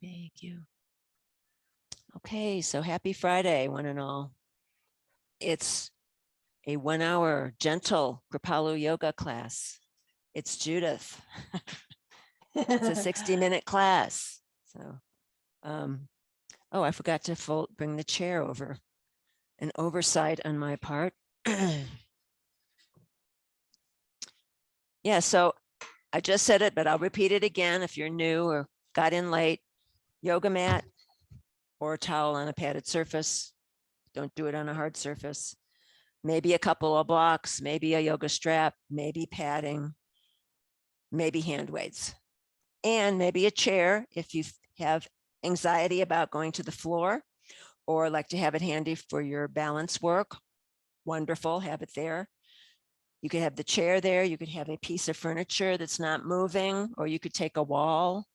Thank you. Okay, so happy Friday, one and all. It's a 1 hour gentle Kripalu yoga class. It's Judith. It's a 60-minute class. So, oh, I forgot to bring the chair over. An oversight on my part. Yeah, so I just said it, but I'll repeat it again if you're new or got in late. Yoga mat or a towel on a padded surface. Don't do it on a hard surface. Maybe a couple of blocks, maybe a yoga strap, maybe padding, maybe hand weights, and maybe a chair if you have anxiety about going to the floor or like to have it handy for your balance work. Wonderful, have it there. You could have the chair there. You could have a piece of furniture that's not moving, or you could take a wall.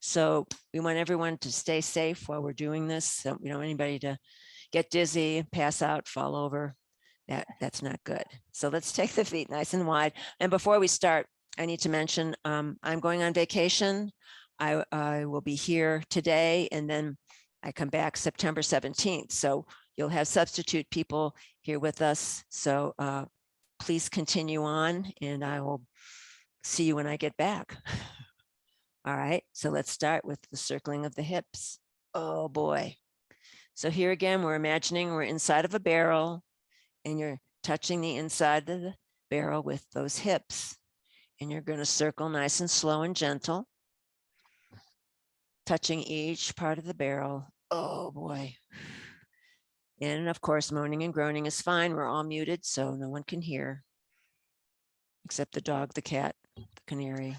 So we want everyone to stay safe while we're doing this. So we don't want anybody to get dizzy, pass out, fall over. That's not good. So let's take the feet nice and wide. And before we start, I need to mention I'm going on vacation. I will be here today, and then I come back September 17th. So you'll have substitute people here with us. So please continue on, and I will see you when I get back. All right, so let's start with the circling of the hips. Oh boy. So here again, we're imagining we're inside of a barrel, and you're touching the inside of the barrel with those hips. And you're going to circle nice and slow and gentle, touching each part of the barrel. Oh boy. And of course, moaning and groaning is fine. We're all muted, so no one can hear, except the dog, the cat, the canary,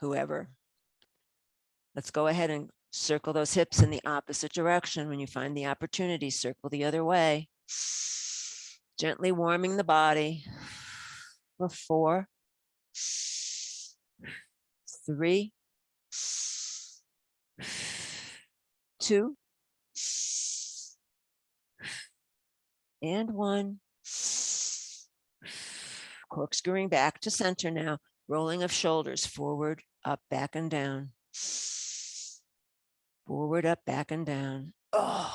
whoever. Let's go ahead and circle those hips in the opposite direction. When you find the opportunity, circle the other way. Gently warming the body for 4, 3, 2, and 1. Corkscrewing back to center now, rolling of shoulders forward, up, back, and down. Forward, up, back, and down. Oh,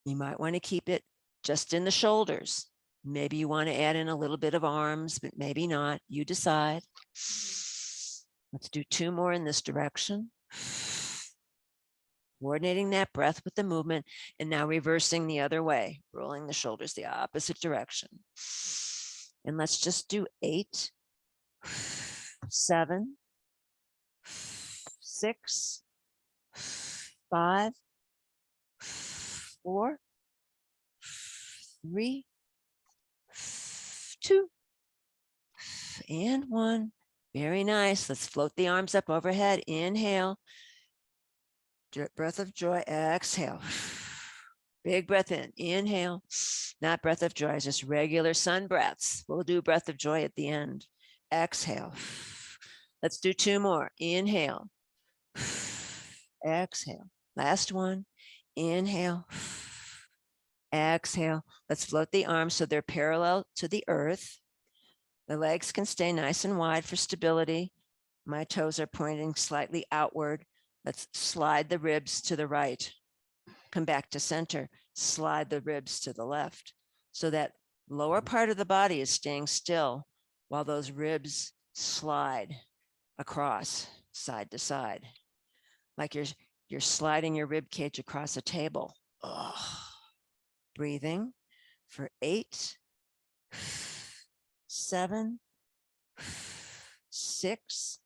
you might want to keep it just in the shoulders. Maybe you want to add in a little bit of arms, but maybe not. You decide. Let's do 2 more in this direction. Coordinating that breath with the movement, and now reversing the other way, rolling the shoulders the opposite direction. And let's just do 8, 7, 6, 5, 4, 3, 2, and 1. Very nice. Let's float the arms up overhead. Inhale. Breath of joy. Exhale. Big breath in. Inhale. Not breath of joy, just regular sun breaths. We'll do breath of joy at the end. Exhale. Let's do 2 more. Inhale. Exhale. Last one. Inhale. Exhale. Let's float the arms so they're parallel to the earth. The legs can stay nice and wide for stability. My toes are pointing slightly outward. Let's slide the ribs to the right. Come back to center. Slide the ribs to the left. So that lower part of the body is staying still while those ribs slide across side to side. Like you're sliding your rib cage across a table. Oh. Breathing for 8, 7, 6,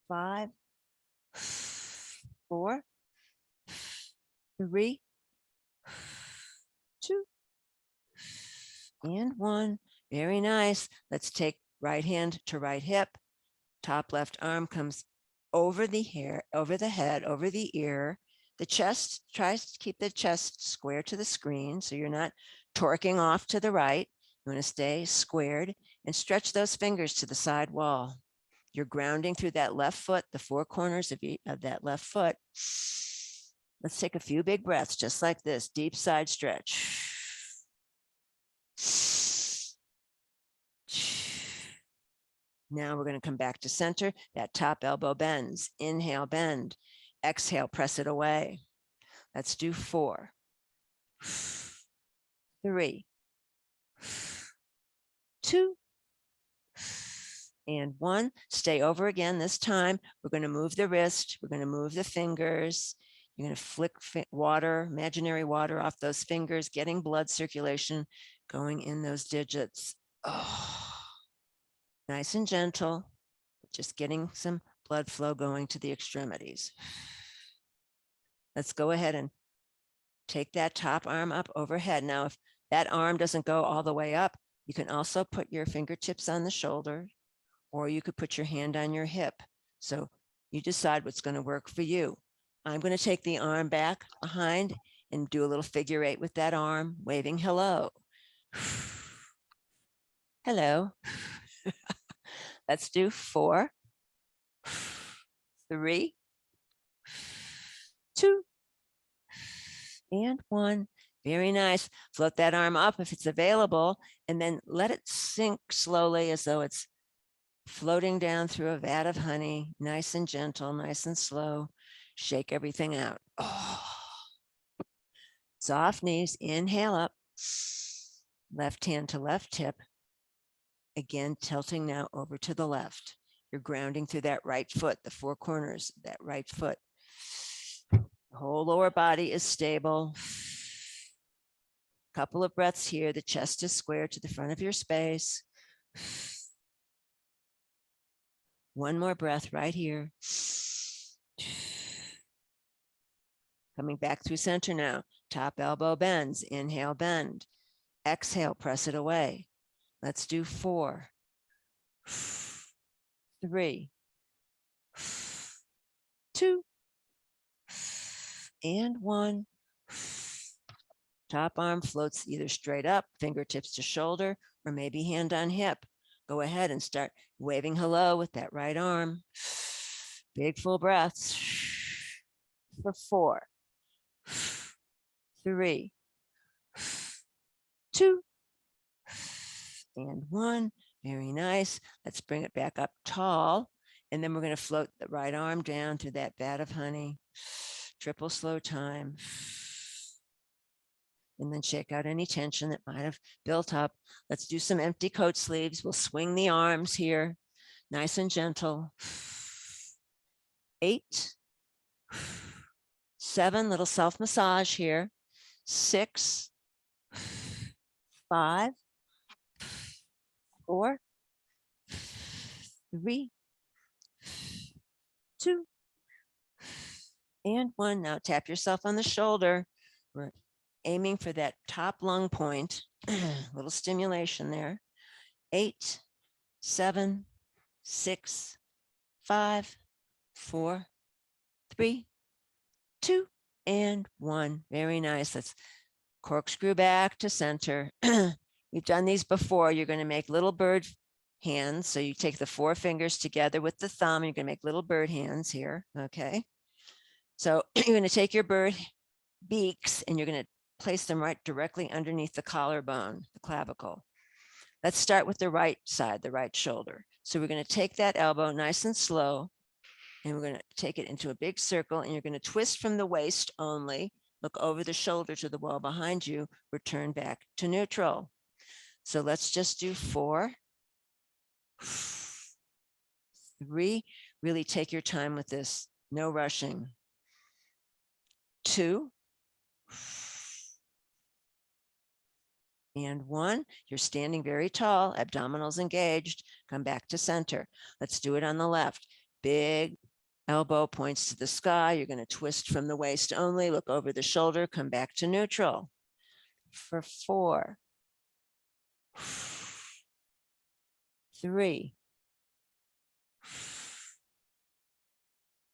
5, 4, 3, 2, and 1. Very nice. Let's take right hand to right hip. Top left arm comes over the hair, over the head, over the ear. The chest, tries to keep the chest square to the screen so you're not torquing off to the right. You want to stay squared and stretch those fingers to the side wall. You're grounding through that left foot, the 4 corners of that left foot. Let's take a few big breaths just like this, deep side stretch. Now we're going to come back to center. That top elbow bends. Inhale, bend. Exhale, press it away. Let's do 4, 3, 2, and 1. Stay over again. This time, we're going to move the wrist. We're going to move the fingers. You're going to flick water, imaginary water off those fingers, getting blood circulation going in those digits. Oh, nice and gentle, just getting some blood flow going to the extremities. Let's go ahead and take that top arm up overhead. Now, if that arm doesn't go all the way up, you can also put your fingertips on the shoulder, or you could put your hand on your hip. So you decide what's going to work for you. I'm going to take the arm back behind and do a little figure 8 with that arm, waving hello. Hello. Let's do 4, 3, 2, and 1. Very nice. Float that arm up if it's available, and then let it sink slowly as though it's floating down through a vat of honey, nice and gentle, nice and slow. Shake everything out. Oh. Soft knees, inhale up, left hand to left hip. Again, tilting now over to the left. You're grounding through that right foot, the 4 corners, that right foot. The whole lower body is stable. Couple of breaths here. The chest is square to the front of your space. One more breath right here. Coming back through center now. Top elbow bends. Inhale, bend. Exhale, press it away. Let's do 4, 3, 2, and 1. Top arm floats either straight up, fingertips to shoulder, or maybe hand on hip. Go ahead and start waving hello with that right arm. Big full breaths for 4, 3, 2, and 1. Very nice. Let's bring it back up tall. And then we're going to float the right arm down to that vat of honey. Triple slow time. And then shake out any tension that might have built up. Let's do some empty coat sleeves. We'll swing the arms here, nice and gentle. 8, 7, little self massage here. 6, 5, 4, 3, 2, and 1. Now tap yourself on the shoulder. We're aiming for that top lung point. Little stimulation there. 8, 7, 6, 5, 4, 3, 2, and 1. Very nice. Let's corkscrew back to center. You've done these before. You're going to make little bird hands. So you take the 4 fingers together with the thumb. You're going to make little bird hands here. Okay. So you're going to take your bird beaks and you're going to place them right directly underneath the collarbone, the clavicle. Let's start with the right side, the right shoulder. So we're going to take that elbow nice and slow, and we're going to take it into a big circle, and you're going to twist from the waist only, look over the shoulder to the wall behind you, return back to neutral. So let's just do 4, 3, really take your time with this, no rushing. 2, and 1. You're standing very tall, abdominals engaged. Come back to center. Let's do it on the left. Big elbow points to the sky. You're going to twist from the waist only, look over the shoulder, come back to neutral. For 4, 3,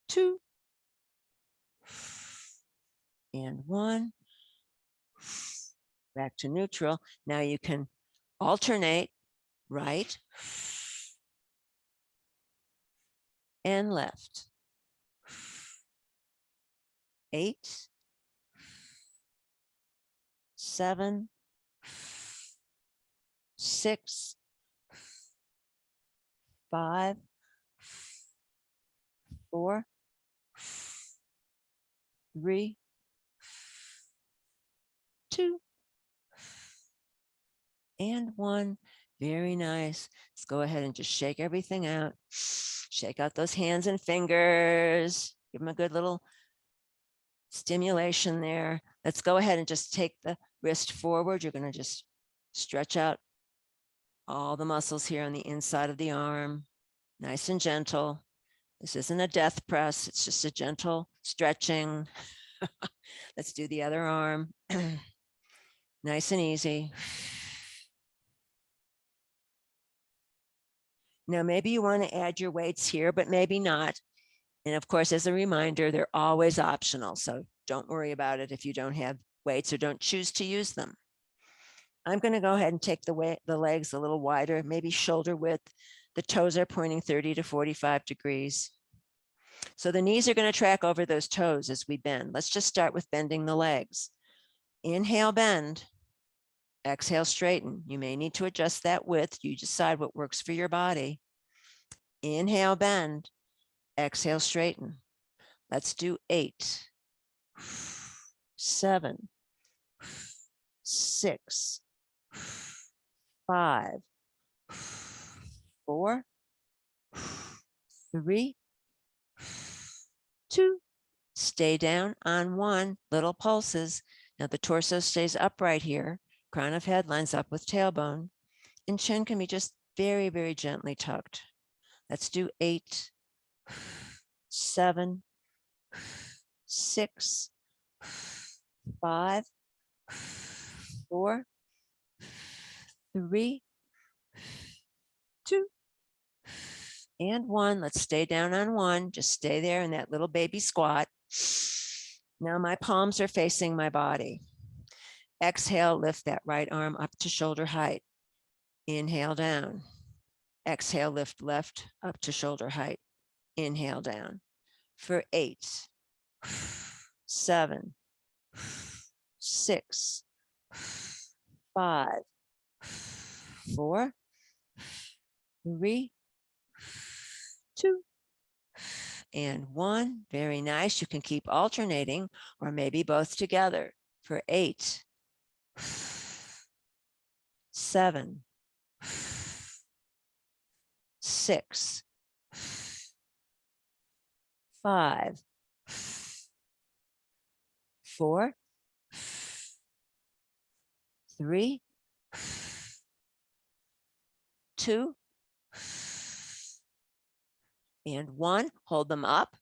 2, and 1. Back to neutral. Now you can alternate right and left. 8, 7, 6, 5, 4, 3, 2, and 1. Very nice. Let's go ahead and just shake everything out. Shake out those hands and fingers. Give them a good little stimulation there. Let's go ahead and just take the wrist forward. You're going to just stretch out all the muscles here on the inside of the arm. Nice and gentle. This isn't a death press. It's just a gentle stretching. Let's do the other arm. Nice and easy. Now, maybe you want to add your weights here, but maybe not. And of course, as a reminder, they're always optional. So don't worry about it if you don't have weights or don't choose to use them. I'm going to go ahead and take the legs a little wider, maybe shoulder width. The toes are pointing 30 to 45 degrees. So the knees are going to track over those toes as we bend. Let's just start with bending the legs. Inhale, bend. Exhale, straighten. You may need to adjust that width. You decide what works for your body. Inhale, bend. Exhale, straighten. Let's do 8, 7, 6, 5, 4, 3, 2. Stay down on 1. Little pulses. Now the torso stays upright here. Crown of head lines up with tailbone. And chin can be just very, very gently tucked. Let's do 8, 7, 6, 5, 4, 3, 2, and 1. Let's stay down on 1. Just stay there in that little baby squat. Now my palms are facing my body. Exhale, lift that right arm up to shoulder height. Inhale, down. Exhale, lift left up to shoulder height. Inhale, down. For 8, 7, 6, 5, 4, 3, 2, and 1. Very nice. You can keep alternating or maybe both together for 8, 7, 6, 5, 4, 3, 2, and 1. Hold them up.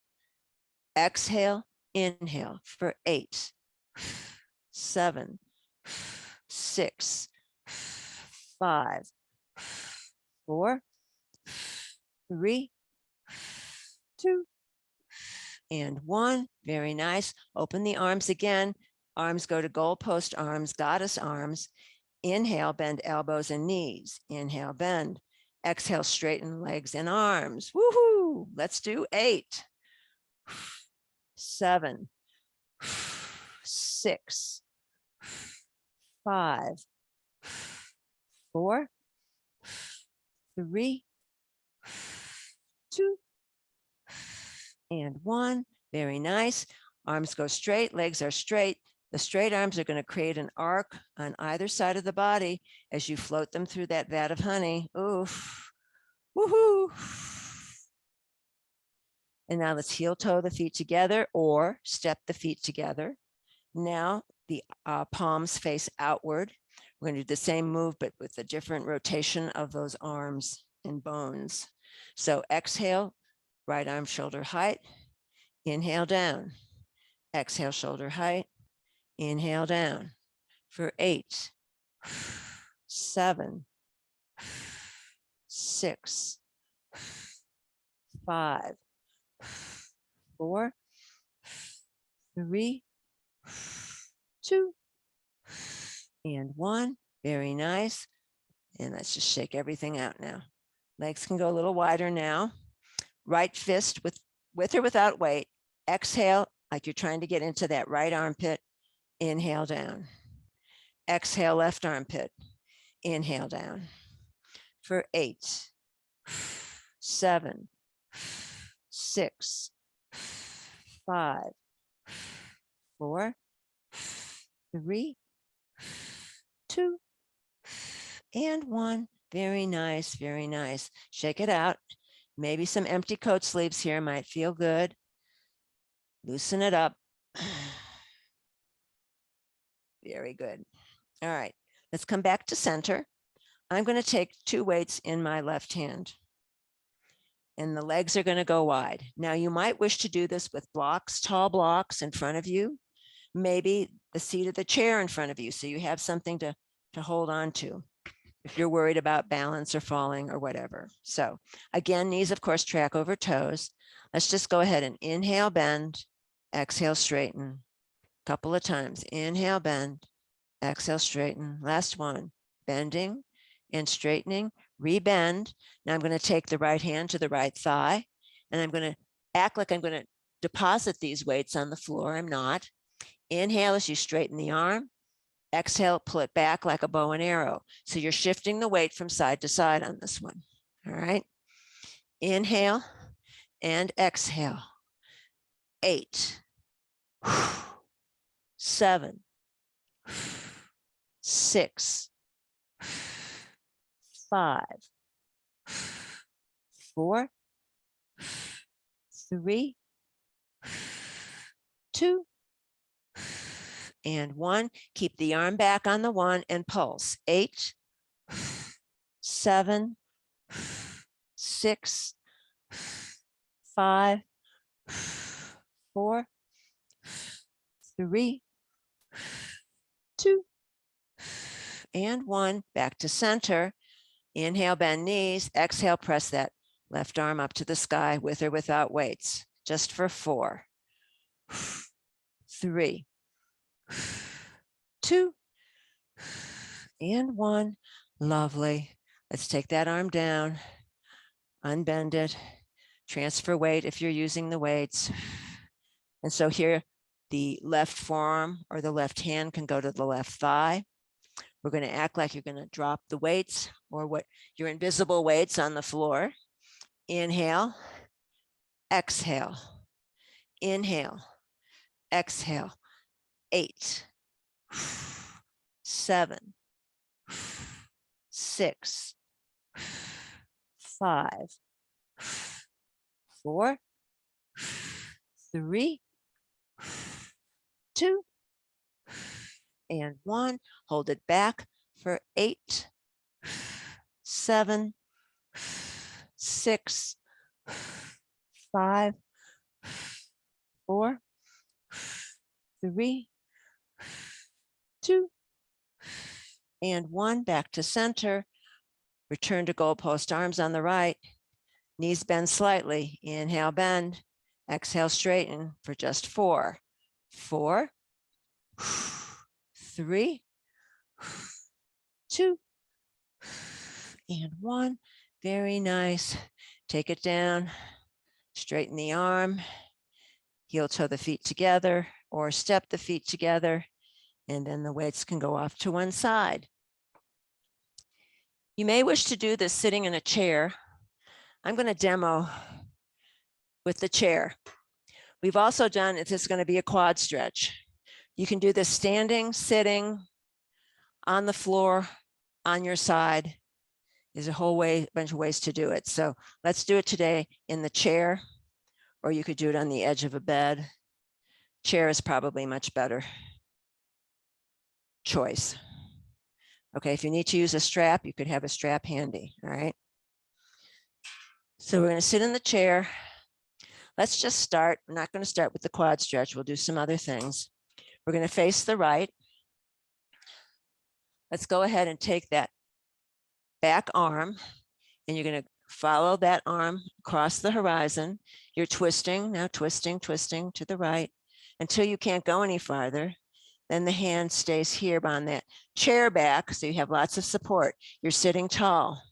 Exhale, inhale for 8, 7, 6, 5, 4, 3, 2, and 1. Very nice. Open the arms again. Arms go to goalpost arms, goddess arms. Inhale, bend elbows and knees. Inhale, bend. Exhale, straighten legs and arms. Woohoo! Let's do 8, 7, 6, 5, 4, 3, 2, and 1. Very nice. Arms go straight, legs are straight. The straight arms are going to create an arc on either side of the body as you float them through that vat of honey. Oof. Woohoo. And now let's heel toe the feet together or step the feet together. Now the palms face outward. We're going to do the same move, but with a different rotation of those arms and bones. So exhale, right arm shoulder height. Inhale, down. Exhale, shoulder height. Inhale, down for 8, 7, 6, 5, 4, 3, 2, and 1. Very nice. And let's just shake everything out now. Legs can go a little wider now. Right fist with or without weight. Exhale like you're trying to get into that right armpit. Inhale, down. Exhale, left armpit. Inhale, down for 8, 7, 6, 5, 4, 3, 2, and 1. Very nice, very nice. Shake it out. Maybe some empty coat sleeves here might feel good. Loosen it up. Very good. All right, let's come back to center. I'm going to take 2 weights in my left hand, and the legs are going to go wide. Now, you might wish to do this with blocks, tall blocks in front of you, maybe the seat of the chair in front of you, so you have something to hold on to if you're worried about balance or falling or whatever. So again, knees, of course, track over toes. Let's just go ahead and inhale, bend, exhale, straighten. A couple of times. Inhale, bend, exhale, straighten. Last one, bending and straightening, rebend. Now I'm going to take the right hand to the right thigh, and I'm going to act like I'm going to deposit these weights on the floor. I'm not. Inhale as you straighten the arm. Exhale, pull it back like a bow and arrow. So you're shifting the weight from side to side on this one. All right. Inhale and exhale. 8, 7, 6, 5, 4, 3, 2, and 1. Keep the arm back on the 1 and pulse. 8, 7, 6, 5, 4, 3, 2, and 1. Back to center. Inhale, bend knees. Exhale, press that left arm up to the sky with or without weights. Just for 4, 3, 2, and 1. Lovely. Let's take that arm down, unbend it, transfer weight if you're using the weights. And so here, the left forearm or the left hand can go to the left thigh. We're going to act like you're going to drop the weights or what your invisible weights on the floor. Inhale, exhale, inhale, exhale. 8, 7, 6, 5, 4, 3, 2, and 1. Hold it back for 8, 7, 6, 5, 4, 3, 2, and 1. Back to center. Return to goalpost, arms on the right. Knees bend slightly. Inhale, bend. Exhale, straighten for just 4, 4, 3, 2, and 1. Very nice. Take it down. Straighten the arm. Heel toe the feet together or step the feet together. And then the weights can go off to one side. You may wish to do this sitting in a chair. I'm going to demo with the chair. We've also done, this is going to be a quad stretch. You can do this standing, sitting, on the floor, on your side. There's a whole bunch of ways to do it. So let's do it today in the chair, or you could do it on the edge of a bed. Chair is probably much better choice. Okay, if you need to use a strap, you could have a strap handy, all right? So we're going to sit in the chair. Let's just start. We're not going to start with the quad stretch. We'll do some other things. We're going to face the right. Let's go ahead and take that back arm, and you're going to follow that arm across the horizon. You're twisting, now twisting, twisting to the right until you can't go any farther. Then the hand stays here on that chair back, so you have lots of support. You're sitting tall.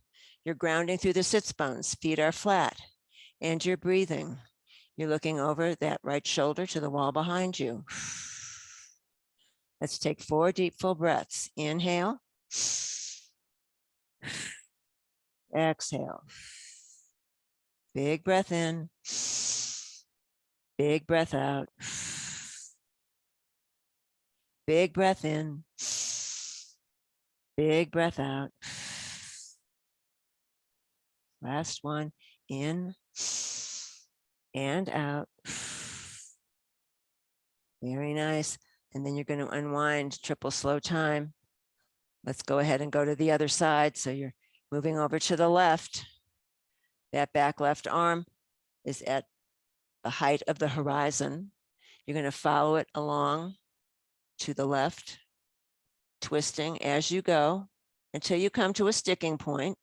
You're grounding through the sits bones. Feet are flat, and you're breathing. You're looking over that right shoulder to the wall behind you. Let's take 4 deep, full breaths. Inhale. Exhale. Big breath in. Big breath out. Big breath in. Big breath out. Last one, in and out. Very nice. And then you're going to unwind, triple slow time. Let's go ahead and go to the other side. So you're moving over to the left. That back left arm is at the height of the horizon. You're going to follow it along to the left, twisting as you go until you come to a sticking point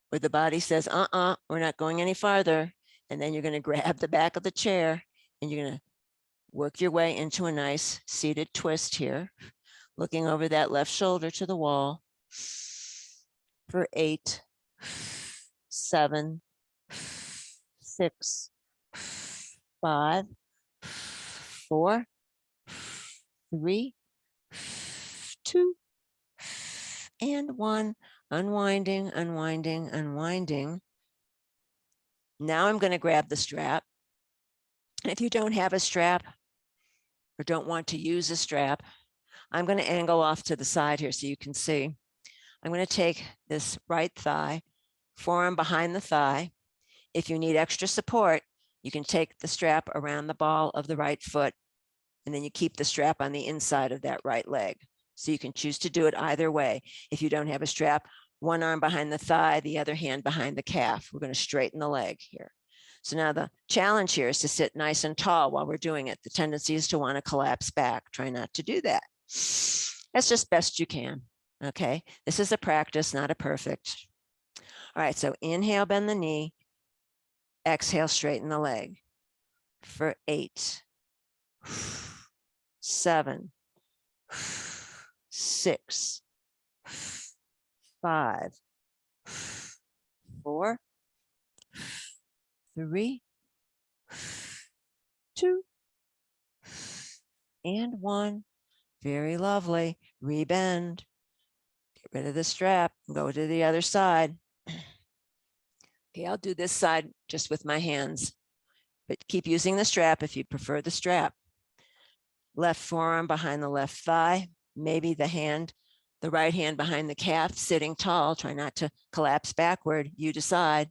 where the body says, we're not going any farther. And then you're going to grab the back of the chair and you're going to work your way into a nice seated twist here, looking over that left shoulder to the wall for 8, 7, 6, 5, 4, 3, 2, and 1. Unwinding, unwinding, unwinding. Now I'm going to grab the strap. And if you don't have a strap or don't want to use a strap, I'm going to angle off to the side here so you can see. I'm going to take this right thigh, forearm behind the thigh. If you need extra support, you can take the strap around the ball of the right foot, and then you keep the strap on the inside of that right leg. So you can choose to do it either way. If you don't have a strap, one arm behind the thigh, the other hand behind the calf. We're going to straighten the leg here. So now the challenge here is to sit nice and tall while we're doing it. The tendency is to want to collapse back. Try not to do that. That's just best you can. Okay, this is a practice, not a perfect. All right, so inhale, bend the knee. Exhale, straighten the leg for 8, 7, 6, 5, 4, 3, 2, and 1. Very lovely. Rebend. Get rid of the strap. Go to the other side. Okay, I'll do this side just with my hands, but keep using the strap if you prefer the strap. Left forearm behind the left thigh, maybe the right hand behind the calf, sitting tall. Try not to collapse backward. You decide.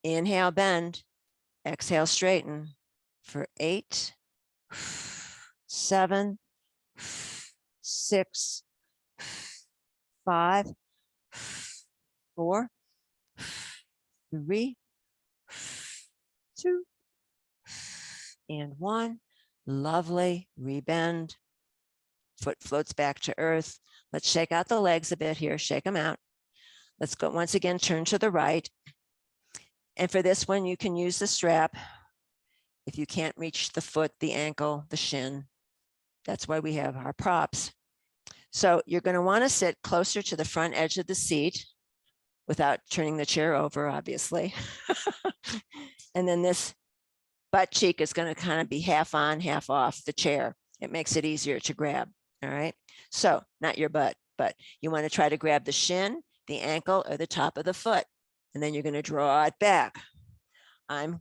Inhale, bend. Exhale, straighten for 8, 7, 6, 5, 4, 3, 2, and 1. Lovely. Rebend. Foot floats back to earth. Let's shake out the legs a bit here. Shake them out. Let's go once again, turn to the right. And for this one, you can use the strap. If you can't reach the foot, the ankle, the shin, that's why we have our props. So you're going to want to sit closer to the front edge of the seat without turning the chair over, obviously. And then this butt cheek is going to kind of be half on, half off the chair. It makes it easier to grab. All right. So not your butt, but you want to try to grab the shin, the ankle, or the top of the foot. And then you're going to draw it back. I'm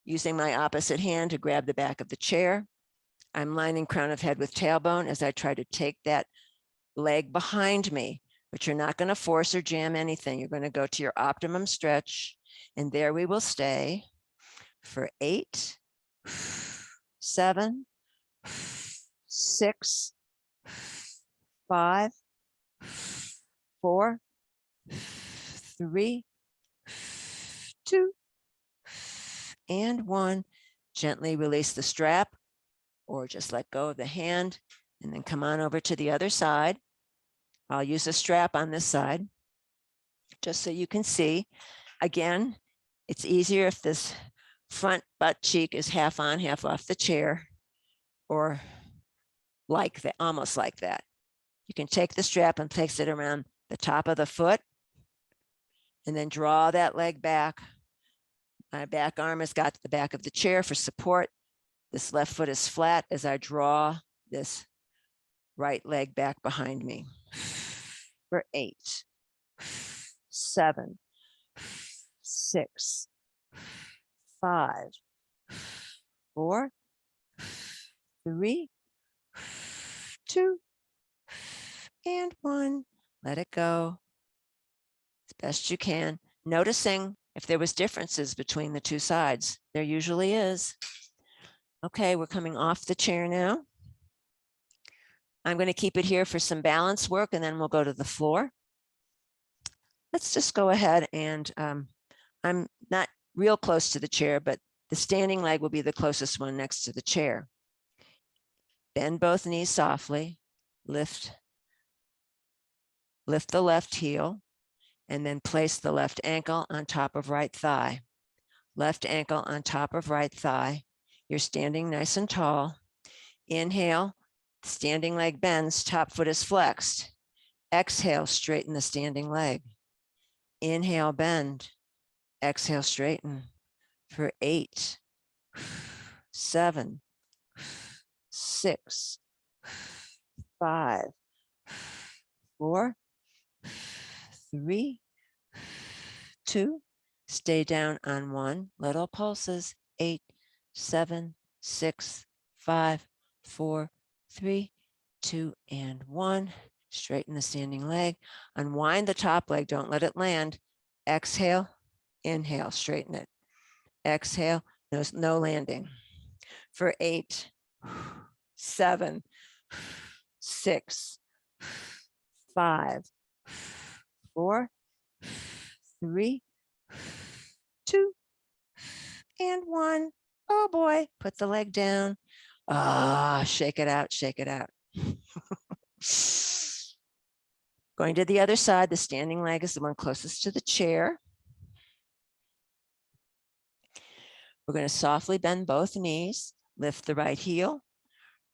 using my opposite hand to grab the back of the chair. I'm lining crown of head with tailbone as I try to take that leg behind me, but you're not going to force or jam anything. You're going to go to your optimum stretch, and there we will stay for 8, 7, 6, 5, 4, 3, 2, and 1. Gently release the strap or just let go of the hand and then come on over to the other side. I'll use a strap on this side just so you can see. Again, it's easier if this front butt cheek is half on, half off the chair, or like that, almost like that. You can take the strap and place it around the top of the foot and then draw that leg back. My back arm has got the back of the chair for support. This left foot is flat as I draw this right leg back behind me for 8, 7, 6, 5, 4, 3, 2, and 1. Let it go as best you can, noticing if there was differences between the two sides. There usually is. Okay, we're coming off the chair now. I'm going to keep it here for some balance work, and then we'll go to the floor. Let's just go ahead and I'm not real close to the chair, but the standing leg will be the closest one next to the chair. Bend both knees softly, lift the left heel, and then place the left ankle on top of right thigh. Left ankle on top of right thigh. You're standing nice and tall. Inhale, standing leg bends, top foot is flexed. Exhale, straighten the standing leg. Inhale, bend. Exhale, straighten for 8, 7, 6, 5, 4, 3, 2, stay down on 1, little pulses, 8, 7, 6, 5, 4, 3, 2, and 1. Straighten the standing leg, unwind the top leg, don't let it land. Exhale, inhale, straighten it. Exhale, no landing. For 8, 7, 6, 5, 4, 3, 2, and 1. Oh boy, put the leg down. Shake it out, shake it out. Going to the other side, the standing leg is the one closest to the chair. We're going to softly bend both knees, lift the right heel,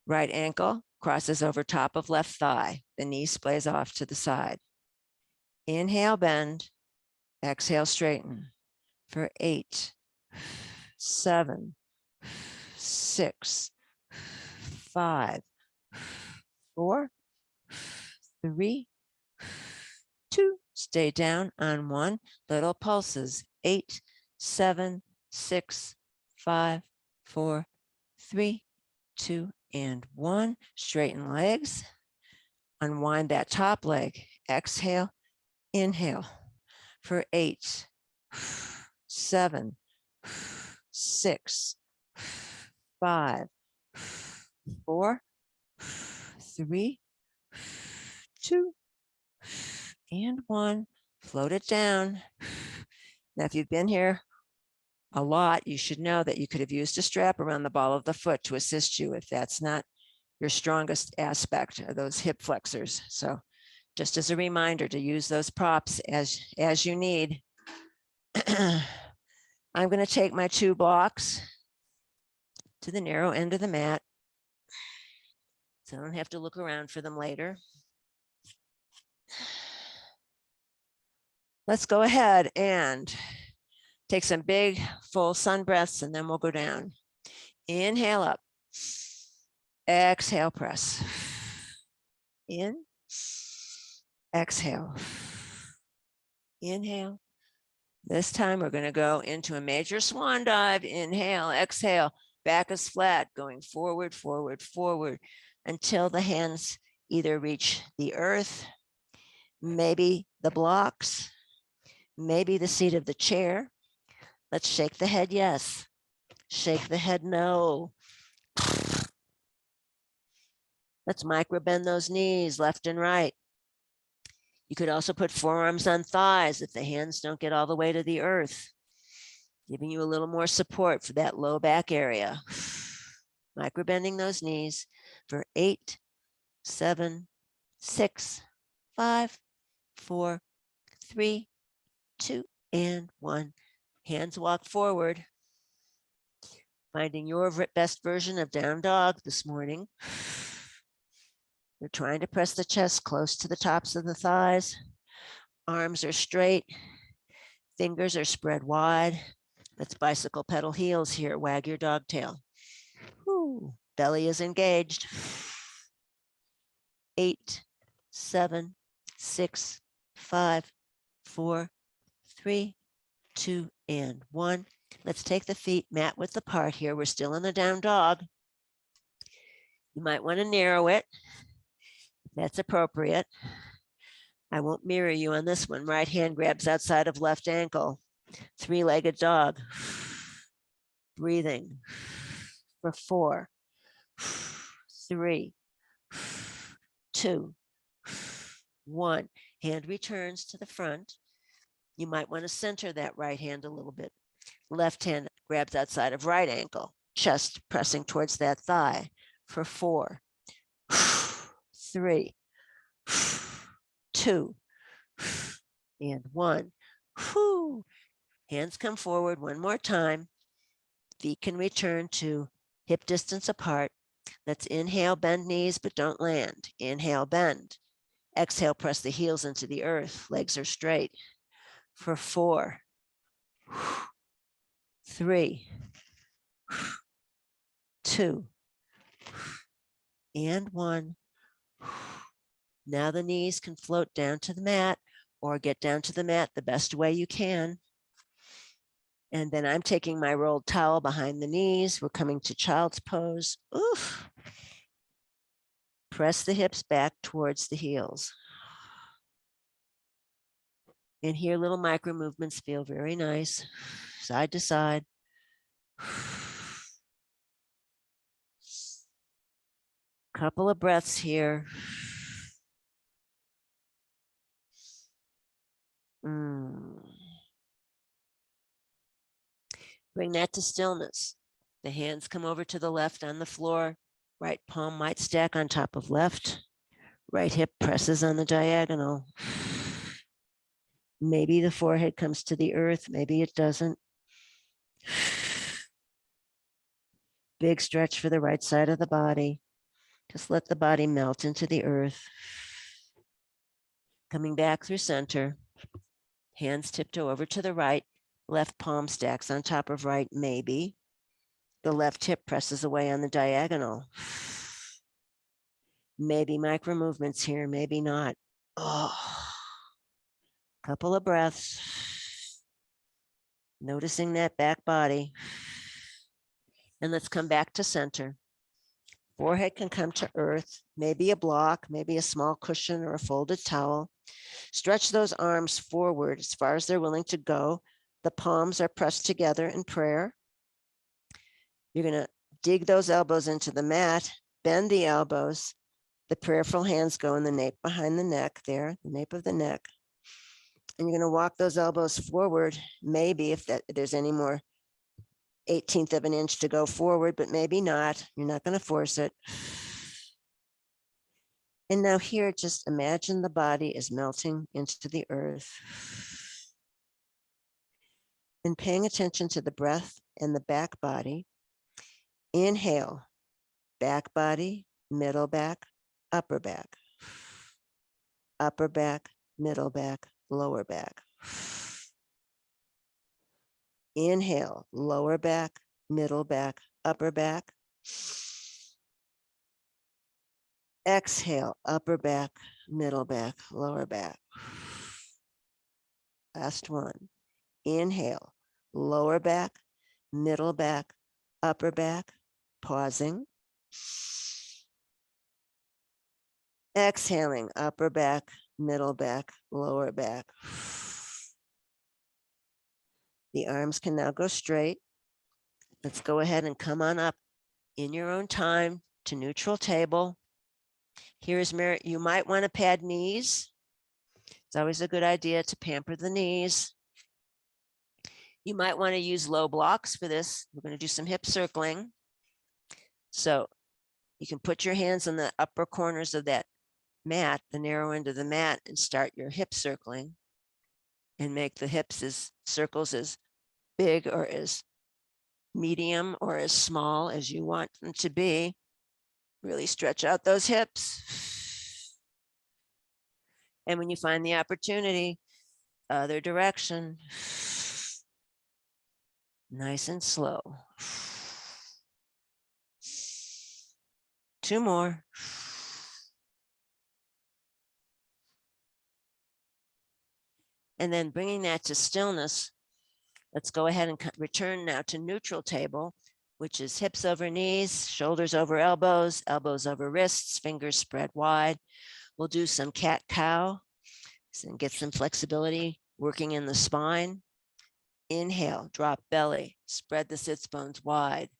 right ankle crosses over top of left thigh. The knee splays off to the side. Inhale, bend. Exhale, straighten for 8, 7, 6, 5, 4, 3, 2. Stay down on 1. Little pulses. 8, 7, 6, 5, 4, 3, 2, and 1. Straighten legs. Unwind that top leg. Exhale, inhale for 8, 7, 6, 5, 4, 3, 2, and 1. Float it down. Now, if you've been here a lot, you should know that you could have used a strap around the ball of the foot to assist you if that's not your strongest aspect of those hip flexors. So just as a reminder to use those props as you need. I'm going to take my 2 blocks to the narrow end of the mat, so I don't have to look around for them later. Let's go ahead and take some big full sun breaths, and then we'll go down. Inhale up. Exhale, press. In. Exhale. Inhale. This time we're going to go into a major swan dive. Inhale, exhale, back is flat, going forward, forward, forward until the hands either reach the earth, maybe the blocks, maybe the seat of the chair. Let's shake the head yes. Shake the head no. Let's micro bend those knees left and right. You could also put forearms on thighs if the hands don't get all the way to the earth, giving you a little more support for that low back area. Micro bending those knees for 8, 7, 6, 5, 4, 3, 2, and 1. Hands walk forward. Finding your best version of down dog this morning. You're trying to press the chest close to the tops of the thighs. Arms are straight. Fingers are spread wide. Let's bicycle pedal heels here. Wag your dog tail. Woo. Belly is engaged. 8, 7, 6, 5, 4, 3, 2, and 1. Let's take the feet mat width apart here. We're still in the down dog. You might want to narrow it. That's appropriate. I won't mirror you on this one. Right hand grabs outside of left ankle. Three-legged dog. Breathing for 4, 3, 2, 1. Hand returns to the front. You might want to center that right hand a little bit. Left hand grabs outside of right ankle, chest pressing towards that thigh for 4, 3, 2, and 1. Hands come forward one more time. Feet can return to hip distance apart. Let's inhale, bend knees, but don't land. Inhale, bend. Exhale, press the heels into the earth. Legs are straight for 4, 3, 2, and 1. Now the knees can float down to the mat or get down to the mat the best way you can. And then I'm taking my rolled towel behind the knees. We're coming to child's pose. Oof. Press the hips back towards the heels. And here little micro movements feel very nice. Side to side. Couple of breaths here. Bring that to stillness. The hands come over to the left on the floor. Right palm might stack on top of left. Right hip presses on the diagonal. Maybe the forehead comes to the earth. Maybe it doesn't. Big stretch for the right side of the body. Just let the body melt into the earth. Coming back through center. Hands tiptoe over to the right. Left palm stacks on top of right, maybe. The left hip presses away on the diagonal. Maybe micro movements here, maybe not. Oh, couple of breaths. Noticing that back body. And let's come back to center. Forehead can come to earth, maybe a block, maybe a small cushion or a folded towel. Stretch those arms forward as far as they're willing to go. The palms are pressed together in prayer. You're going to dig those elbows into the mat, bend the elbows. The prayerful hands go in the nape behind the neck there, the nape of the neck. And you're going to walk those elbows forward, maybe if there's any more 1/18 of an inch to go forward, but maybe not. You're not going to force it. And now here, just imagine the body is melting into the earth. And paying attention to the breath and the back body. Inhale, back body, middle back, upper back. Upper back, middle back, lower back. Inhale, lower back, middle back, upper back. Exhale, upper back, middle back, lower back. Last one. Inhale, lower back, middle back, upper back, pausing. Exhaling, upper back, middle back, lower back. The arms can now go straight. Let's go ahead and come on up in your own time to neutral table. Here's mirror. You might want to pad knees. It's always a good idea to pamper the knees. You might want to use low blocks for this. We're going to do some hip circling. So you can put your hands on the upper corners of that mat, the narrow end of the mat, and start your hip circling and make the hips as circles as big or as medium or as small as you want them to be. Really stretch out those hips. And when you find the opportunity, other direction. Nice and slow. 2 more. And then bringing that to stillness, Let's go ahead and return now to neutral table, which is hips over knees, shoulders over elbows, elbows over wrists, fingers spread wide. We'll do some cat-cow and get some flexibility working in the spine. Inhale, drop belly, spread the sits bones wide.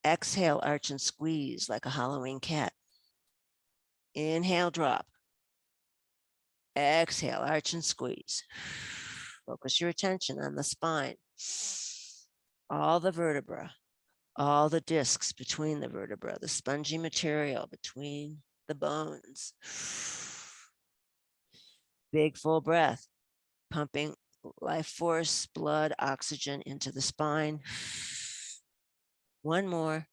Exhale, arch and squeeze like a Halloween cat. Inhale, drop. Exhale, arch and squeeze. Focus your attention on the spine. All the vertebra, all the discs between the vertebra, the spongy material between the bones. Big full breath, pumping life force, blood, oxygen into the spine. One more.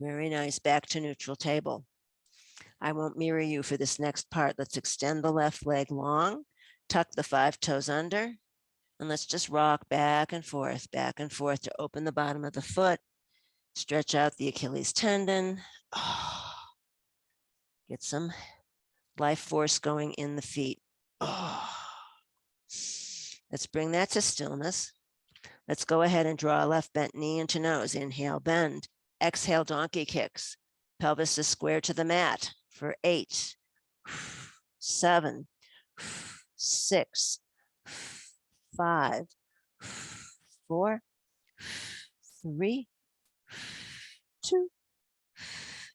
Very nice. Back to neutral table. I won't mirror you for this next part. Let's extend the left leg long, tuck the 5 toes under, and let's just rock back and forth to open the bottom of the foot, stretch out the Achilles tendon. Oh, get some life force going in the feet. Oh. Let's bring that to stillness. Let's go ahead and draw a left bent knee into nose. Inhale, bend. Exhale, donkey kicks. Pelvis is square to the mat for 8, 7, 6, 5, 4, 3, 2,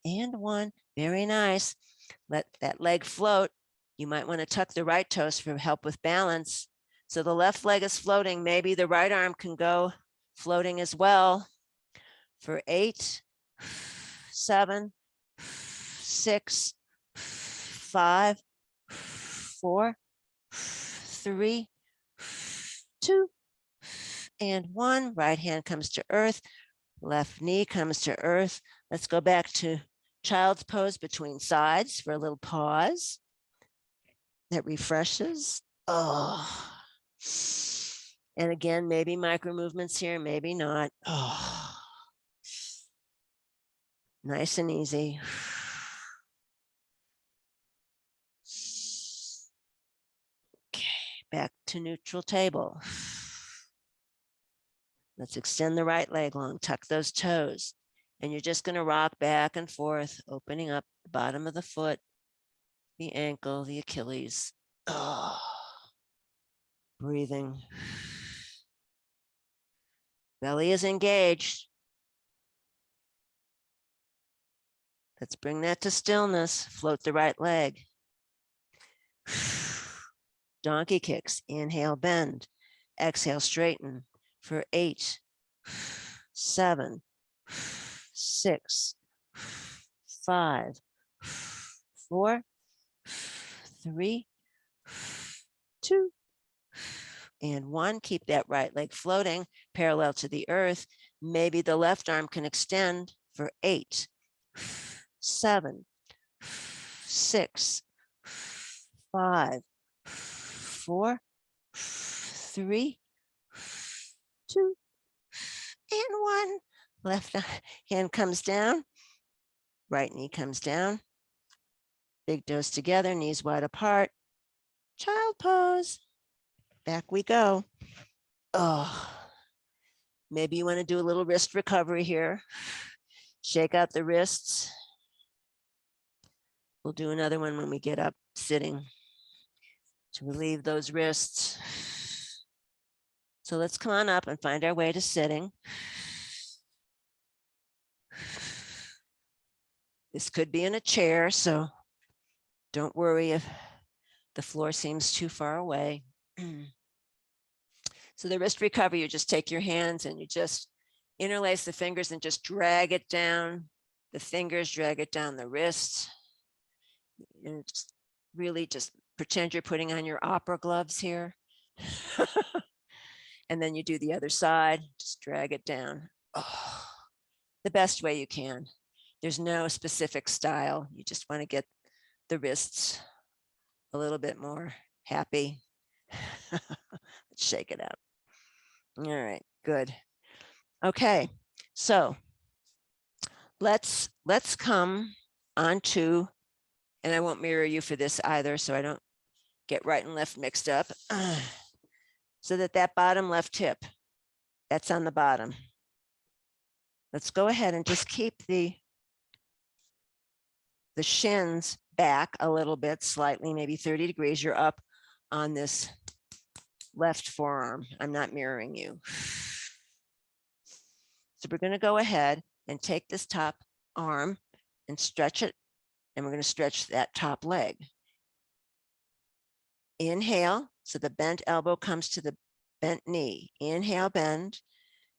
and 1. Very nice. Let that leg float. You might want to tuck the right toes for help with balance. So the left leg is floating. Maybe the right arm can go floating as well for 8, 7, 6, 5, 4, 3, 2, and 1. Right hand comes to earth. Left knee comes to earth. Let's go back to child's pose between sides for a little pause that refreshes. Oh. And again, maybe micro movements here, maybe not. Oh. Nice and easy. Okay, back to neutral table. Let's extend the right leg long, tuck those toes. And you're just going to rock back and forth, opening up the bottom of the foot, the ankle, the Achilles. Oh. Breathing. Belly is engaged. Let's bring that to stillness. Float the right leg. Donkey kicks. Inhale, bend. Exhale, straighten for 8, 7, 6, 5, 4, 3, 2, and 1. Keep that right leg floating parallel to the earth. Maybe the left arm can extend for 8, 7, 6, 5, 4, 3, 2, and 1. Left hand comes down. Right knee comes down. Big toes together, knees wide apart. Child pose. Back we go. Oh, maybe you want to do a little wrist recovery here. Shake out the wrists. We'll do another one when we get up sitting to relieve those wrists. So let's come on up and find our way to sitting. This could be in a chair, so don't worry if the floor seems too far away. So the wrist recovery, you just take your hands and you just interlace the fingers and just drag it down. The fingers drag it down the wrist. And just really just pretend you're putting on your opera gloves here. And then you do the other side, just drag it down. Oh, the best way you can. There's no specific style. You just want to get the wrists a little bit more happy. Let's shake it out. All right, good. Okay, so let's come on to, and I won't mirror you for this either, so I don't get right and left mixed up, so that that bottom left hip, that's on the bottom. Let's go ahead and just keep the shins back a little bit, slightly, maybe 30 degrees. You're up on this left forearm. I'm not mirroring you. So we're going to go ahead and take this top arm and stretch it, and we're going to stretch that top leg. Inhale, so the bent elbow comes to the bent knee. Inhale, bend,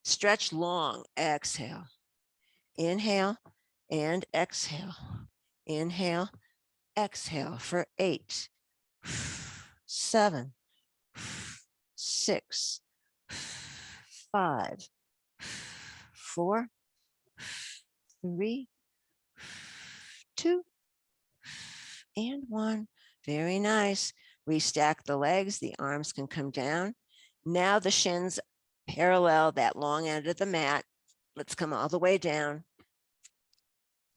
stretch long, exhale. Inhale and exhale. Inhale, exhale for 8, 7, 6, 5, 4, 3, 2, and 1. Very nice. Restack the legs. The arms can come down. Now the shins parallel that long end of the mat. Let's come all the way down.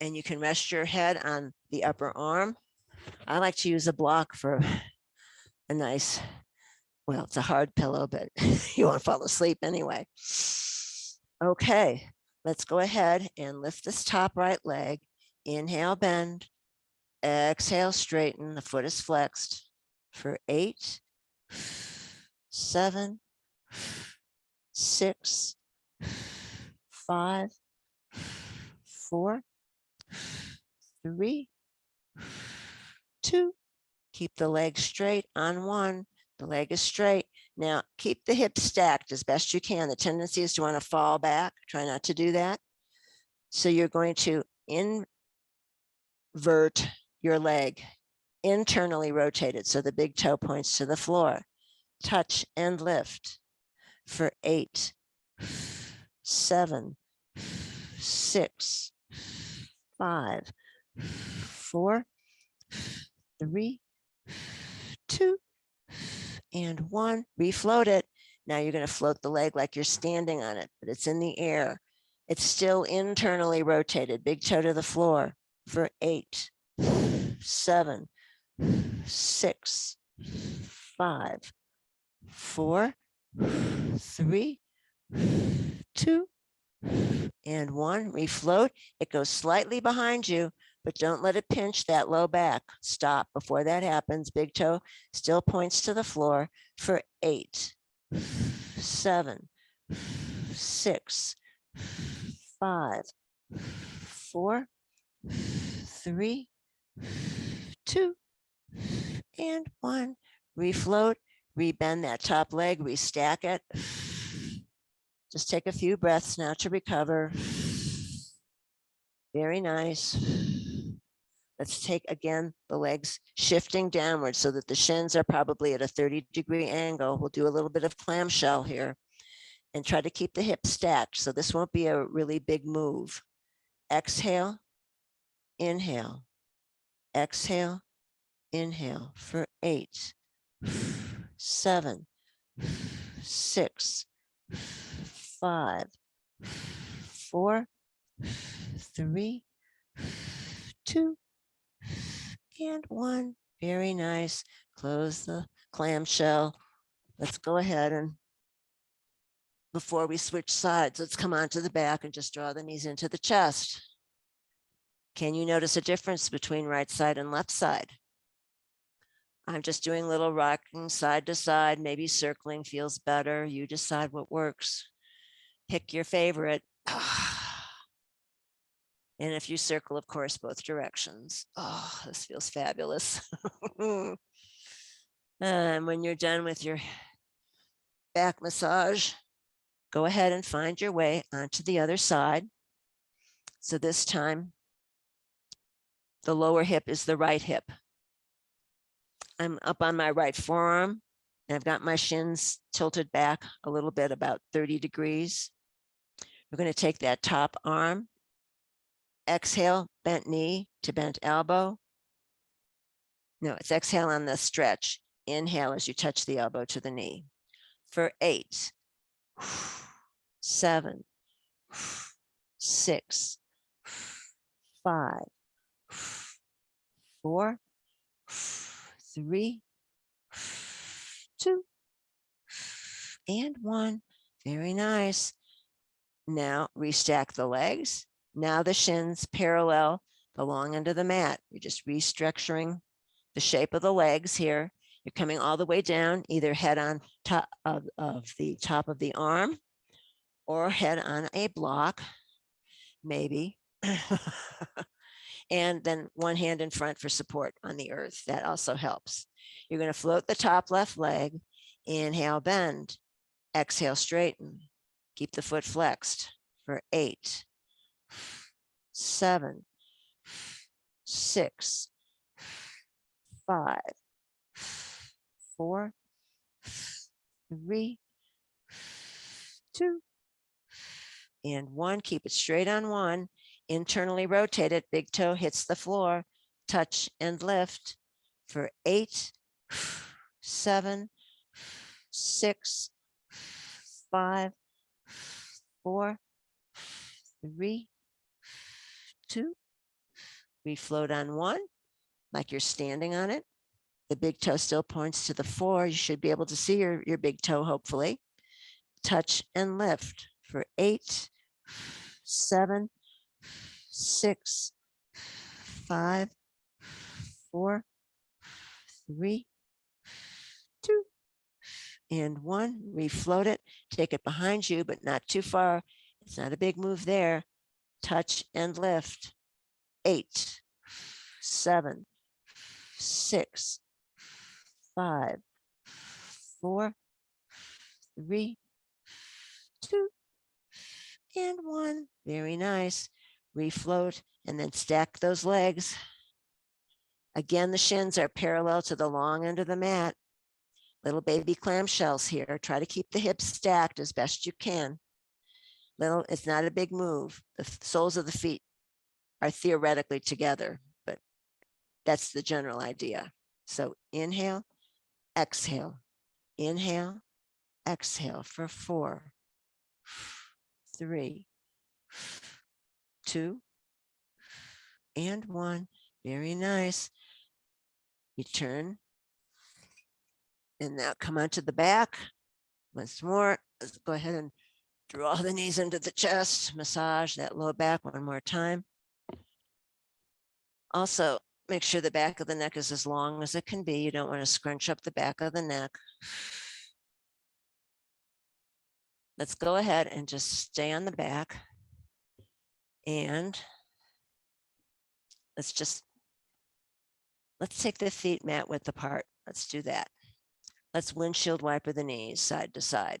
And you can rest your head on the upper arm. I like to use a block for a nice, well, it's a hard pillow, but you won't fall asleep anyway. Okay, let's go ahead and lift this top right leg. Inhale, bend. Exhale, straighten. The foot is flexed for 8, 7, 6, 5, 4, 3, 2. Keep the leg straight on 1. The leg is straight. Now keep the hips stacked as best you can. The tendency is to want to fall back. Try not to do that. So you're going to invert your leg, internally rotated, so the big toe points to the floor. Touch and lift for 8, 7, 6, 5, 4, 3, 2, and 1. Refloat it. Now you're going to float the leg like you're standing on it, but it's in the air. It's still internally rotated. Big toe to the floor for 8, 7, 6, 5, 4, 3, 2, and 1. Refloat. It goes slightly behind you, but don't let it pinch that low back. Stop before that happens. Big toe still points to the floor for 8, 7, 6, 5, 4, 3, 2, and 1. Refloat, rebend that top leg, restack it. Just take a few breaths now to recover. Very nice. Let's take again the legs shifting downward so that the shins are probably at a 30-degree angle. We'll do a little bit of clamshell here and try to keep the hips stacked. So this won't be a really big move. Exhale, inhale, exhale, inhale for 8, 7, 6, 5, 4, 3, 2, and 1. Very nice. Close the clamshell. Let's go ahead and before we switch sides, let's come onto the back and just draw the knees into the chest. Can you notice a difference between right side and left side? I'm just doing little rocking side to side, maybe circling feels better. You decide what works. Pick your favorite. And if you circle, of course, both directions. Oh, this feels fabulous. And when you're done with your back massage, go ahead and find your way onto the other side. So this time, the lower hip is the right hip. I'm up on my right forearm, and I've got my shins tilted back a little bit, about 30 degrees. We're going to take that top arm, exhale, bent knee to bent elbow. No, it's exhale on the stretch. Inhale as you touch the elbow to the knee. For 8, 7, 6, 5, 4, 3, two, and one. Very nice. Now restack the legs. Now the shins parallel the long end of the mat. You're just restructuring the shape of the legs here. You're coming all the way down, either head on top of the top of the arm or head on a block, maybe. And then one hand in front for support on the earth. That also helps. You're going to float the top left leg. Inhale, bend. Exhale, straighten. Keep the foot flexed for 8, 7, 6, 5, 4, 3, 2, and 1. Keep it straight on 1. Internally rotate it. Big toe hits the floor. Touch and lift for 8, 7, 6, 5, 4, 3, 2. We float on 1 like you're standing on it. The big toe still points to the floor. You should be able to see your big toe, hopefully. Touch and lift for 8, 7, 6, 5, 4, 3, 2, and 1. Refloat it. Take it behind you, but not too far. It's not a big move there. Touch and lift. 8, 7, 6, 5, 4, 3, 2, and 1. Very nice. Refloat and then stack those legs. Again, the shins are parallel to the long end of the mat. Little baby clamshells here. Try to keep the hips stacked as best you can. It's not a big move. The soles of the feet are theoretically together, but that's the general idea. So inhale, exhale, inhale, exhale for 4, 3, 2, and 1. Very nice. You turn and now come onto the back. Once more, let's go ahead and draw the knees into the chest, massage that low back one more time. Also, make sure the back of the neck is as long as it can be. You don't want to scrunch up the back of the neck. Let's go ahead and just stay on the back. And let's take the feet mat width apart. Let's do that. Let's windshield wiper the knees side to side.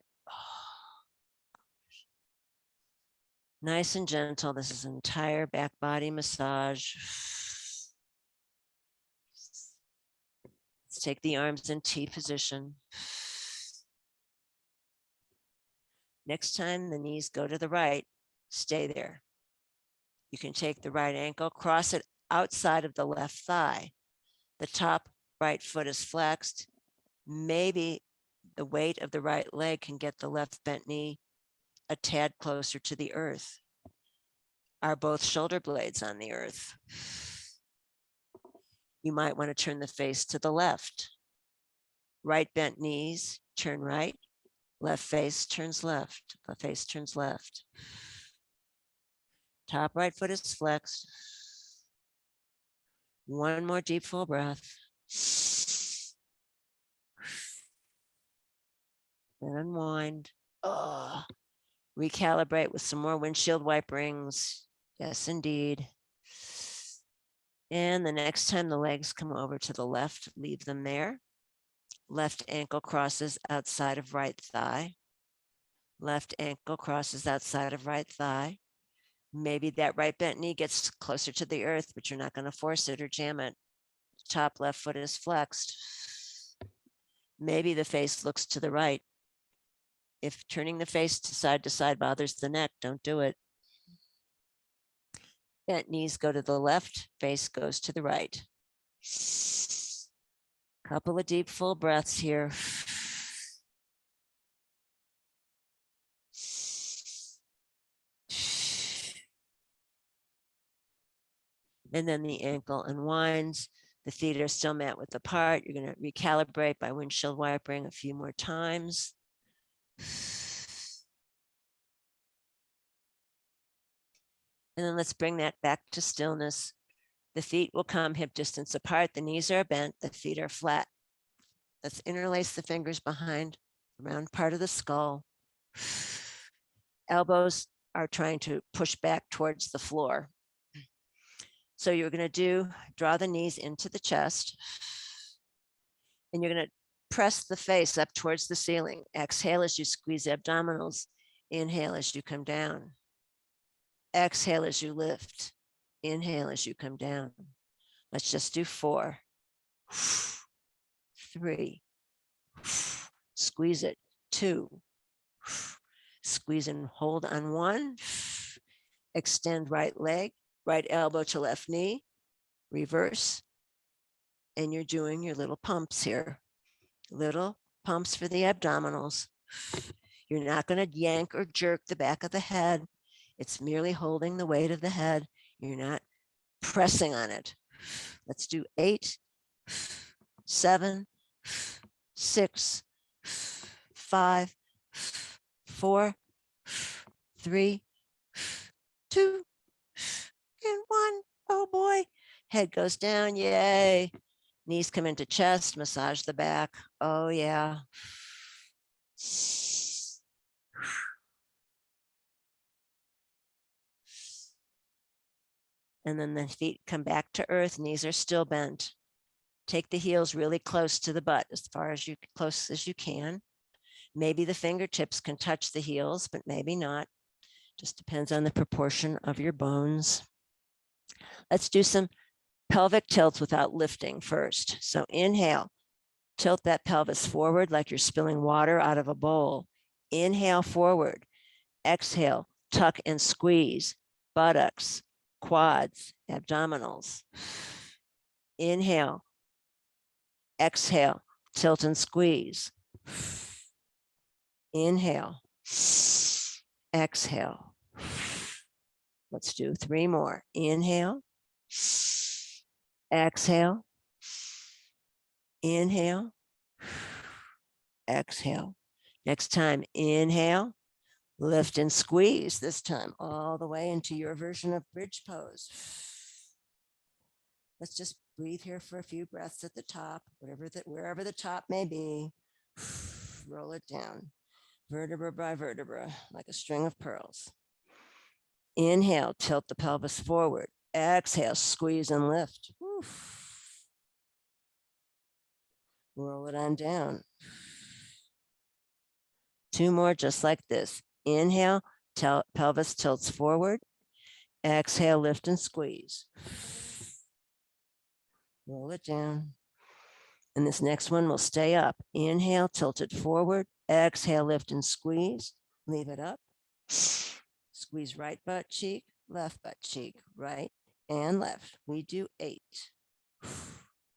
Nice and gentle. This is an entire back body massage. Let's take the arms in T position. Next time the knees go to the right, stay there. You can take the right ankle, cross it outside of the left thigh. The top right foot is flexed. Maybe the weight of the right leg can get the left bent knee a tad closer to the earth. Are both shoulder blades on the earth? You might want to turn the face to the left. Right bent knees, turn right. Left face turns left. The face turns left. Top right foot is flexed. One more deep full breath. Then unwind. Oh. Recalibrate with some more windshield wiperings. Yes, indeed. And the next time the legs come over to the left, leave them there. Left ankle crosses outside of right thigh. Left ankle crosses outside of right thigh. Maybe that right bent knee gets closer to the earth, but you're not going to force it or jam it. Top left foot is flexed. Maybe the face looks to the right. If turning the face to side bothers the neck, don't do it. Bent knees go to the left, face goes to the right. Couple of deep full breaths here. And then the ankle unwinds. The feet are still mat width apart. You're going to recalibrate by windshield wipering a few more times. And then let's bring that back to stillness. The feet will come hip distance apart. The knees are bent. The feet are flat. Let's interlace the fingers behind the round part of the skull. Elbows are trying to push back towards the floor. So you're going to draw the knees into the chest. And you're going to press the face up towards the ceiling. Exhale as you squeeze abdominals. Inhale as you come down. Exhale as you lift. Inhale as you come down. Let's just do 4, 3, squeeze it, 2, squeeze and hold on 1, extend right leg, right elbow to left knee, reverse, and you're doing your little pumps here. Little pumps for the abdominals. You're not going to yank or jerk the back of the head. It's merely holding the weight of the head. You're not pressing on it. Let's do 8, 7, 6, 5, 4, 3, 2, and 1. Oh boy. Head goes down. Yay. Knees come into chest. Massage the back. Oh yeah. And then the feet come back to earth. Knees are still bent. Take the heels really close to the butt, as far as close as you can. Maybe the fingertips can touch the heels, but maybe not. Just depends on the proportion of your bones. Let's do some pelvic tilts without lifting first. So inhale, tilt that pelvis forward like you're spilling water out of a bowl. Inhale forward. Exhale, tuck and squeeze, buttocks, quads, abdominals. Inhale, exhale, tilt and squeeze. Inhale, exhale. Let's do 3 more. Inhale, exhale, inhale, exhale. Next time, inhale, lift and squeeze, this time all the way into your version of bridge pose. Let's just breathe here for a few breaths at the top, wherever the top may be. Roll it down, vertebra by vertebra, like a string of pearls. Inhale, tilt the pelvis forward. Exhale, squeeze and lift. Roll it on down. 2 more just like this. Inhale, pelvis tilts forward. Exhale, lift and squeeze. Roll it down. And this next one will stay up. Inhale, tilt it forward. Exhale, lift and squeeze. Leave it up. Squeeze right butt cheek, left butt cheek, right and left. We do 8,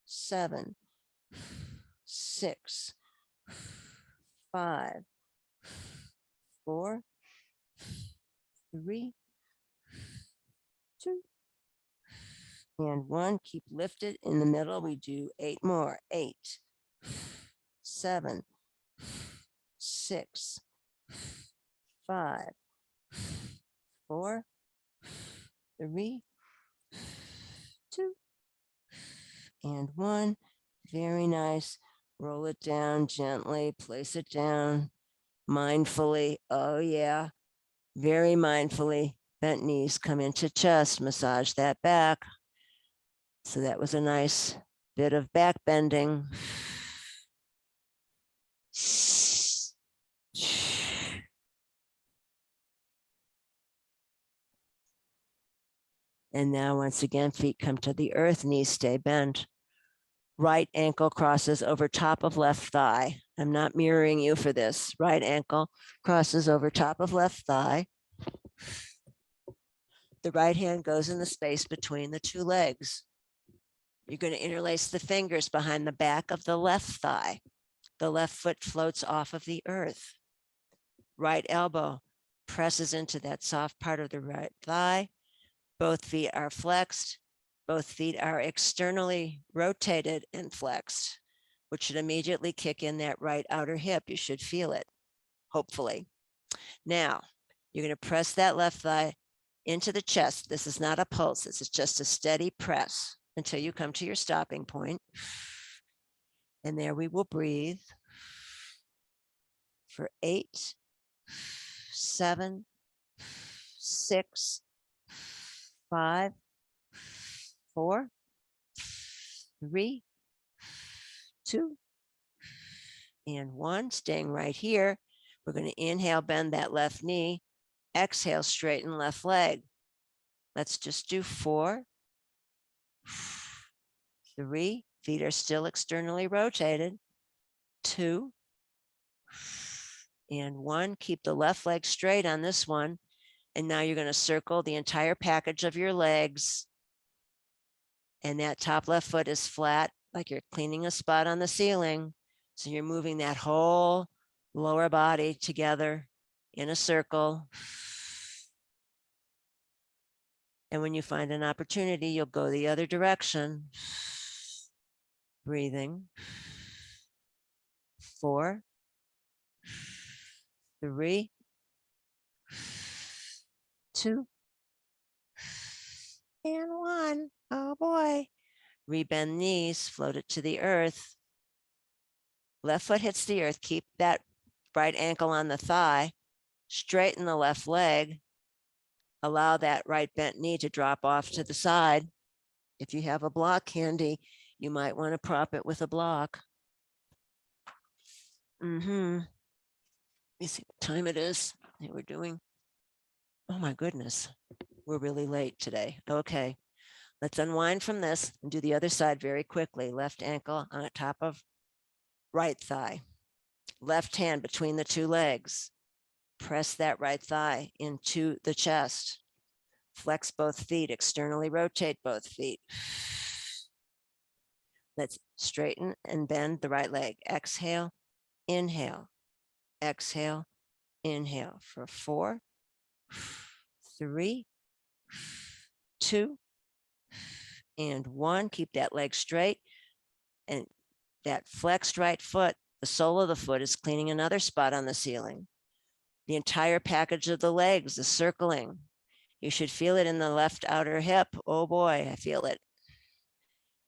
7, 6, 5, 4, 3, 2, and 1. Keep lifted in the middle. We do 8 more. 8, 7, 6, 5, 4, 3, 2, and 1. Very nice. Roll it down gently. Place it down mindfully. Oh yeah. Very mindfully. Bent knees come into chest. Massage that back. So that was a nice bit of back bending. And now once again, feet come to the earth, knees stay bent. Right ankle crosses over top of left thigh. I'm not mirroring you for this. Right ankle crosses over top of left thigh. The right hand goes in the space between the 2 legs. You're going to interlace the fingers behind the back of the left thigh. The left foot floats off of the earth. Right elbow presses into that soft part of the right thigh. Both feet are flexed. Both feet are externally rotated and flexed, which should immediately kick in that right outer hip. You should feel it, hopefully. Now, you're going to press that left thigh into the chest. This is not a pulse. This is just a steady press until you come to your stopping point. And there we will breathe for 8, 7, 6, 5, 4, 3, 2, and 1. Staying right here. We're going to inhale, bend that left knee. Exhale, straighten left leg. Let's just do 4, 3. Feet are still externally rotated. 2, and 1. Keep the left leg straight on this one. And now you're going to circle the entire package of your legs. And that top left foot is flat, like you're cleaning a spot on the ceiling. So you're moving that whole lower body together in a circle. And when you find an opportunity, you'll go the other direction. Breathing. 4, 3, 2, and 1. Oh boy. Rebend knees, float it to the earth. Left foot hits the earth. Keep that right ankle on the thigh. Straighten the left leg. Allow that right bent knee to drop off to the side. If you have a block handy, you might want to prop it with a block. Let me see what time it is. We're doing. Oh my goodness. We're really late today. Okay. Let's unwind from this and do the other side very quickly. Left ankle on the top of right thigh. Left hand between the two legs. Press that right thigh into the chest. Flex both feet, externally rotate both feet. Let's straighten and bend the right leg. Exhale, inhale, exhale, inhale for 4, 3, 2, and 1. Keep that leg straight. And that flexed right foot, the sole of the foot is cleaning another spot on the ceiling. The entire package of the legs is circling. You should feel it in the left outer hip. Oh boy, I feel it.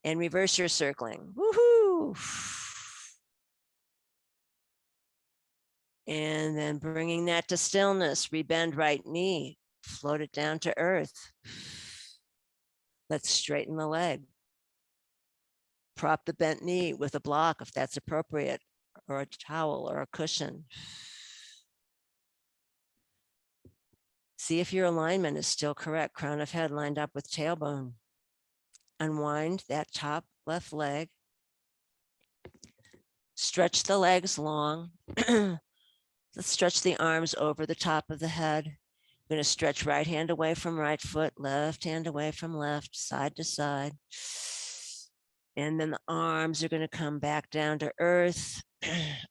And reverse your circling. Woohoo! And then bringing that to stillness, rebend right knee, float it down to earth. Let's straighten the leg. Prop the bent knee with a block if that's appropriate, or a towel or a cushion. See if your alignment is still correct. Crown of head lined up with tailbone. Unwind that top left leg. Stretch the legs long. Let's stretch the arms over the top of the head. You're going to stretch right hand away from right foot, left hand away from left, side to side. And then the arms are going to come back down to earth.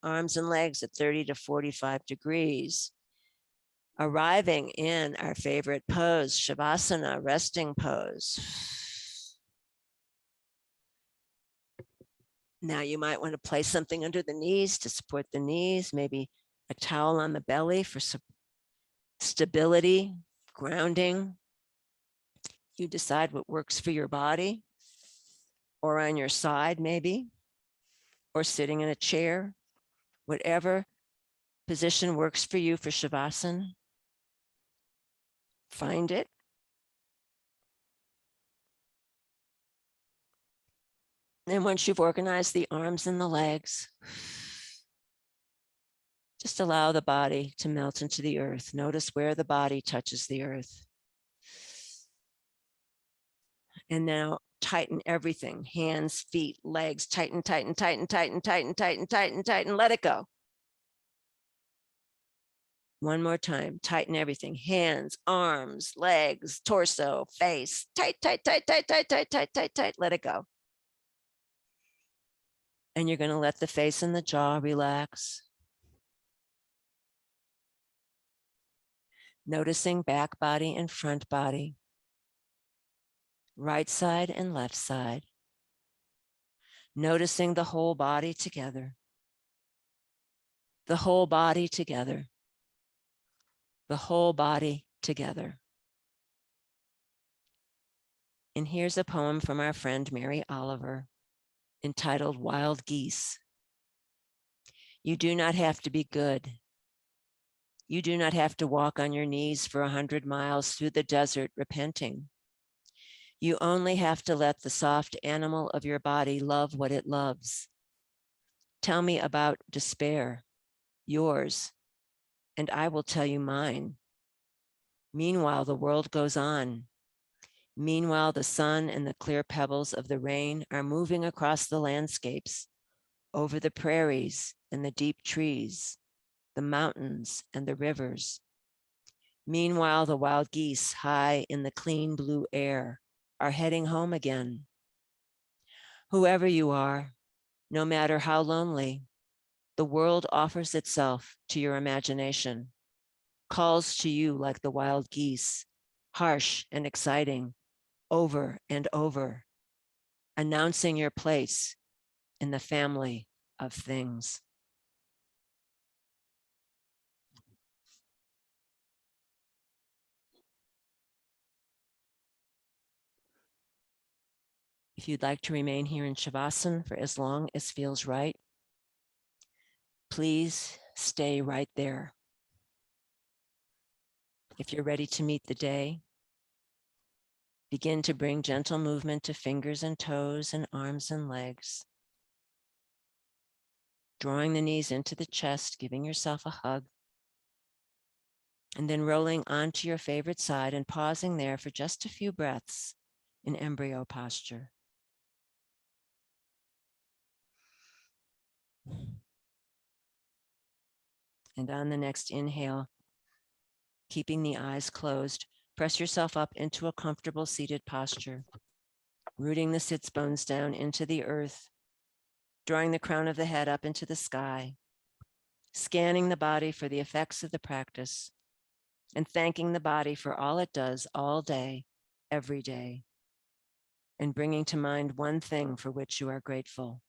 Arms and legs at 30 to 45 degrees. Arriving in our favorite pose, Shavasana, resting pose. Now you might want to place something under the knees to support the knees, maybe a towel on the belly for stability, grounding. You decide what works for your body, or on your side maybe, or sitting in a chair, whatever position works for you for Shavasana. Find it. And once you've organized the arms and the legs, just allow the body to melt into the earth. Notice where the body touches the earth. And now tighten everything, hands, feet, legs, tighten, tighten, tighten, tighten, tighten, tighten, tighten, tighten, let it go. One more time, tighten everything, hands, arms, legs, torso, face, tight, tight, tight, tight, tight, tight, tight, tight, tight, let it go. And you're going to let the face and the jaw relax. Noticing back body and front body. right side and left side, noticing the whole body together, the whole body together, the whole body together. And here's a poem from our friend Mary Oliver entitled Wild Geese. You do not have to be good. You do not have to walk on your knees for 100 miles through the desert repenting. You only have to let the soft animal of your body love what it loves. Tell me about despair, yours, and I will tell you mine. Meanwhile, the world goes on. Meanwhile, the sun and the clear pebbles of the rain are moving across the landscapes, over the prairies and the deep trees, the mountains and the rivers. Meanwhile, the wild geese high in the clean blue air are heading home again. Whoever you are, no matter how lonely, the world offers itself to your imagination, calls to you like the wild geese, harsh and exciting, over and over, announcing your place in the family of things. If you'd like to remain here in Shavasana for as long as feels right, please stay right there. If you're ready to meet the day, begin to bring gentle movement to fingers and toes and arms and legs. Drawing the knees into the chest, giving yourself a hug, and then rolling onto your favorite side and pausing there for just a few breaths in embryo posture. And on the next inhale, keeping the eyes closed, press yourself up into a comfortable seated posture, rooting the sits bones down into the earth, drawing the crown of the head up into the sky, scanning the body for the effects of the practice, and thanking the body for all it does all day, every day, and bringing to mind one thing for which you are grateful.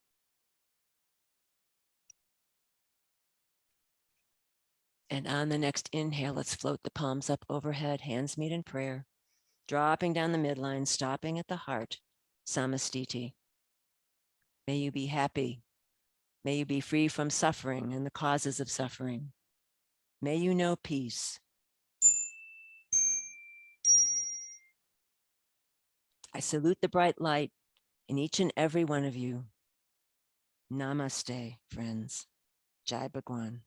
And on the next inhale, let's float the palms up overhead, hands meet in prayer, dropping down the midline, stopping at the heart, Samastiti. May you be happy. May you be free from suffering and the causes of suffering. May you know peace. I salute the bright light in each and every one of you. Namaste, friends. Jai Bhagwan.